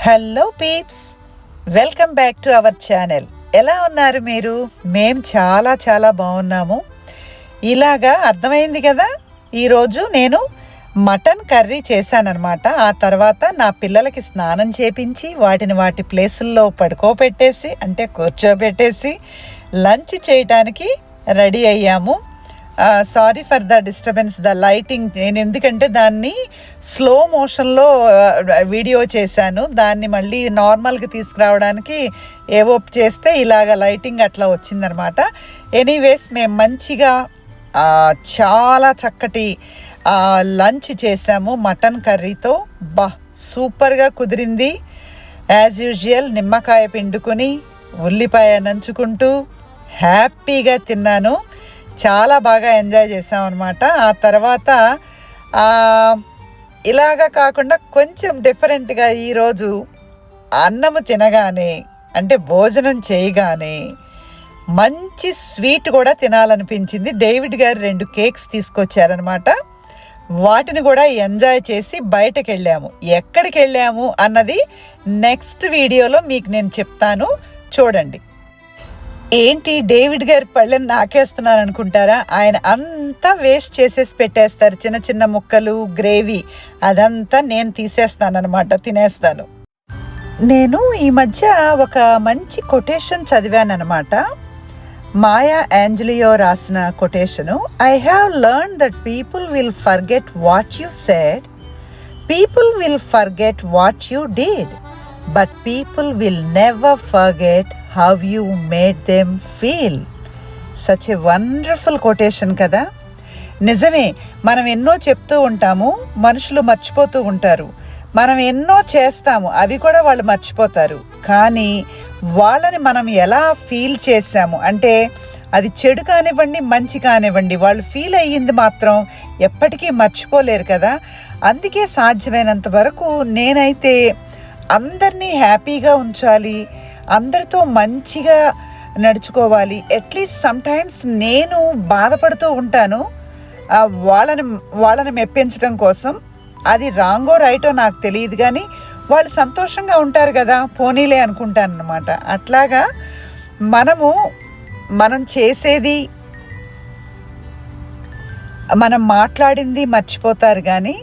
Hello peeps, welcome back to our channel. ఎలా ఉన్నారు మీరు? మేము చాలా చాలా బాగున్నాము. ఇలాగా అర్థమైంది కదా. ఈరోజు నేను మటన్ కర్రీ చేశానన్నమాట. ఆ తర్వాత నా పిల్లలకి స్నానం చేపించి వాటిని వాటి ప్లేసుల్లో పడుకోబెట్టేసి అంటే కూర్చోబెట్టేసి లంచ్ చేయటానికి రెడీ అయ్యాము. Sorry for the disturbance, the lighting. నేను ఎందుకంటే దాన్ని స్లో మోషన్లో వీడియో చేశాను, దాన్ని మళ్ళీ నార్మల్గా తీసుకురావడానికి ఏవో చేస్తే ఇలాగ లైటింగ్ అట్లా వచ్చిందనమాట. ఎనీవేస్ మేము మంచిగా చాలా చక్కటి లంచ్ చేసాము మటన్ కర్రీతో. సూపర్గా కుదిరింది. యాజ్ యూజువల్ నిమ్మకాయ పిండుకొని ఉల్లిపాయ నంచుకుంటూ హ్యాపీగా తిన్నాను. చాలా బాగా ఎంజాయ్ చేసామన్నమాట. ఆ తర్వాత ఇలాగా కాకుండా కొంచెం డిఫరెంట్గా ఈరోజు అన్నము తినగానే అంటే భోజనం చేయగానే మంచి స్వీట్ కూడా తినాలనిపించింది. డేవిడ్ గారు 2 కేక్స్ తీసుకొచ్చారనమాట. వాటిని కూడా ఎంజాయ్ చేసి బయటకు వెళ్ళాము. ఎక్కడికి వెళ్ళాము అన్నది నెక్స్ట్ వీడియోలో మీకు నేను చెప్తాను, చూడండి. ఏంటి డేవిడ్ గారి పళ్ళని నాకేస్తున్నాను అనుకుంటారా? ఆయన అంతా వేస్ట్ చేసేసి పెట్టేస్తారు, చిన్న చిన్న ముక్కలు, గ్రేవీ అదంతా నేను తీసేస్తాను అనమాట, తినేస్తాను. నేను ఈ మధ్య ఒక మంచి కొటేషన్ చదివాను అనమాట. మాయా యాంజలియో రాసిన quotation. I have learn that people will forget what you said, people will forget what you did, but people will never forget how you made them feel. such a wonderful quotation కదా. నిజమే, మనం ఎన్నో చెప్తూ ఉంటాము, మనుషులు మర్చిపోతూ ఉంటారు. మనం ఎన్నో చేస్తాము, అవి కూడా వాళ్ళు మర్చిపోతారు. కానీ వాళ్ళని మనం ఎలా ఫీల్ చేసాము అంటే అది చెడు కానివ్వండి మంచి కానివ్వండి, వాళ్ళు ఫీల్ అయ్యింది మాత్రం ఎప్పటికీ మర్చిపోలేరు కదా. అందుకే సాధ్యమైనంత వరకు నేనైతే అందరినీ హ్యాపీగా ఉంచాలి, అందరితో మంచిగా నడుచుకోవాలి. అట్లీస్ట్ సమ్టైమ్స్ నేను బాధపడుతూ ఉంటాను వాళ్ళని మెప్పించడం కోసం. అది రాంగో రైటో నాకు తెలియదు, కానీ వాళ్ళు సంతోషంగా ఉంటారు కదా, పోనీలే అనుకుంటాను అన్నమాట. అట్లాగా మనం చేసేది, మనం మాట్లాడింది మర్చిపోతారు, కానీ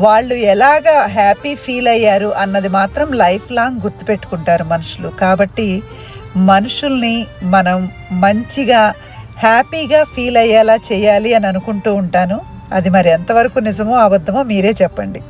వాళ్ళు ఎలాగా హ్యాపీ ఫీల్ అయ్యారు అన్నది మాత్రం లైఫ్ లాంగ్ గుర్తుపెట్టుకుంటారు మనుషులు. కాబట్టి మనుషుల్ని మనం మంచిగా హ్యాపీగా ఫీల్ అయ్యేలా చేయాలి అని అనుకుంటూ ఉంటాను. అది మరి ఎంతవరకు నిజమో అబద్ధమో మీరే చెప్పండి.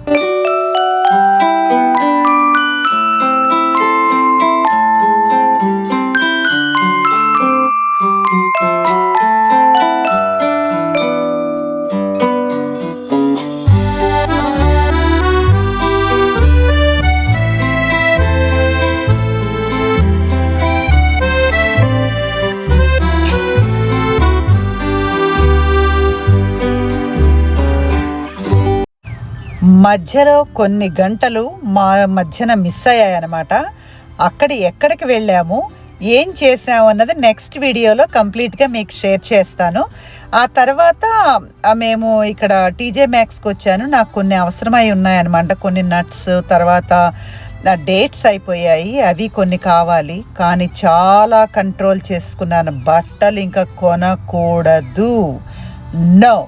మధ్యలో కొన్ని గంటలు మా మధ్యన మిస్ అయ్యాయన్నమాట. ఎక్కడికి వెళ్ళాము, ఏం చేసాము అన్నది నెక్స్ట్ వీడియోలో కంప్లీట్గా మీకు షేర్ చేస్తాను. ఆ తర్వాత మేము ఇక్కడ టీజే మ్యాక్స్కి వచ్చాను. నాకు కొన్ని అవసరమై ఉన్నాయన్నమాట, కొన్ని నట్స్, తర్వాత డేట్స్ అయిపోయాయి, అవి కొన్ని కావాలి. కానీ చాలా కంట్రోల్ చేసుకున్నాను, బట్టలు ఇంకా కొనకూడదు, నో,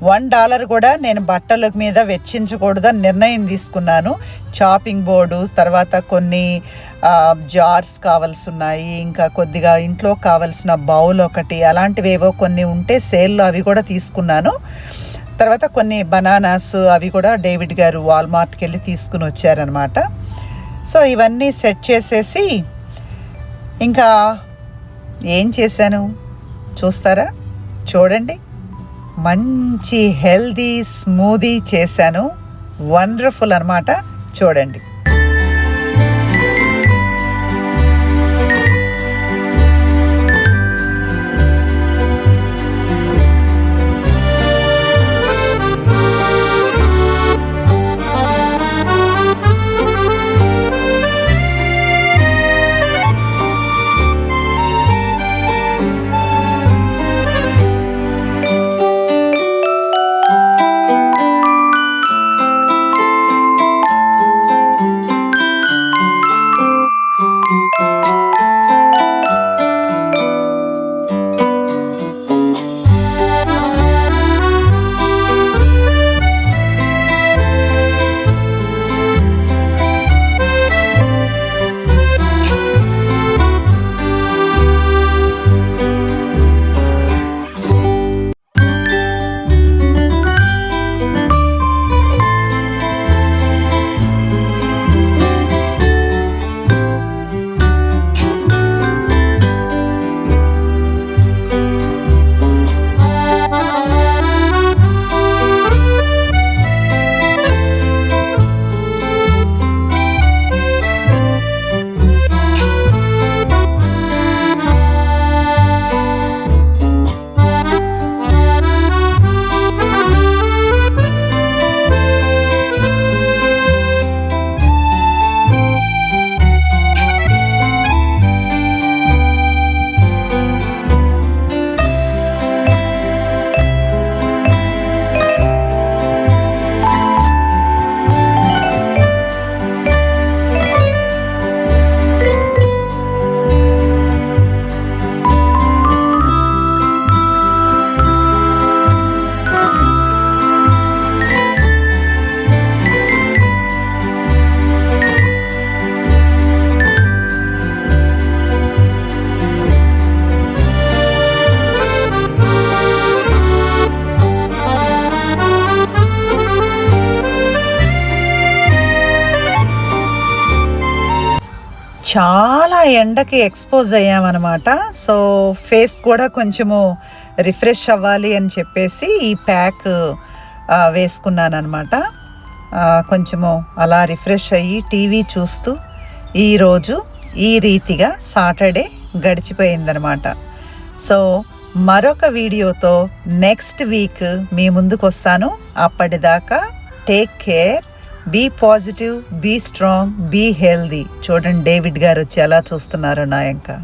$1 కూడా నేను బట్టల మీద వెచ్చించకూడదని నిర్ణయం తీసుకున్నాను. చాపింగ్ బోర్డు, తర్వాత కొన్ని జార్స్ కావాల్సి ఉన్నాయి, ఇంకా కొద్దిగా ఇంట్లో కావాల్సిన బౌల్ ఒకటి, అలాంటివేవో కొన్ని ఉంటే సేల్లో అవి కూడా తీసుకున్నాను. తర్వాత కొన్ని బనానాస్ అవి కూడా డేవిడ్ గారు వాల్మార్ట్కి వెళ్ళి తీసుకుని వచ్చారనమాట. సో ఇవన్నీ సెట్ చేసేసి ఇంకా ఏం చేశాను చూస్తారా? చూడండి, మంచి హెల్దీ స్మూదీ చేశాను. వండర్ఫుల్ అన్నమాట, చూడండి. చాలా ఎండకి ఎక్స్పోజ్ అయ్యామన్నమాట. సో ఫేస్ కూడా కొంచెము రిఫ్రెష్ అవ్వాలి అని చెప్పేసి ఈ ప్యాక్ వేసుకున్నాను అనమాట. కొంచెము అలా రిఫ్రెష్ అయ్యి టీవీ చూస్తూ ఈరోజు ఈ రీతిగా సాటర్డే గడిచిపోయిందనమాట. సో మరొక వీడియోతో నెక్స్ట్ వీక్ మీ ముందుకు వస్తాను. అప్పటిదాకా take care, be positive, be strong, be healthy. చూడండి డేవిడ్ గారు వచ్చి ఎలా చూస్తున్నారు నా ఇంకా.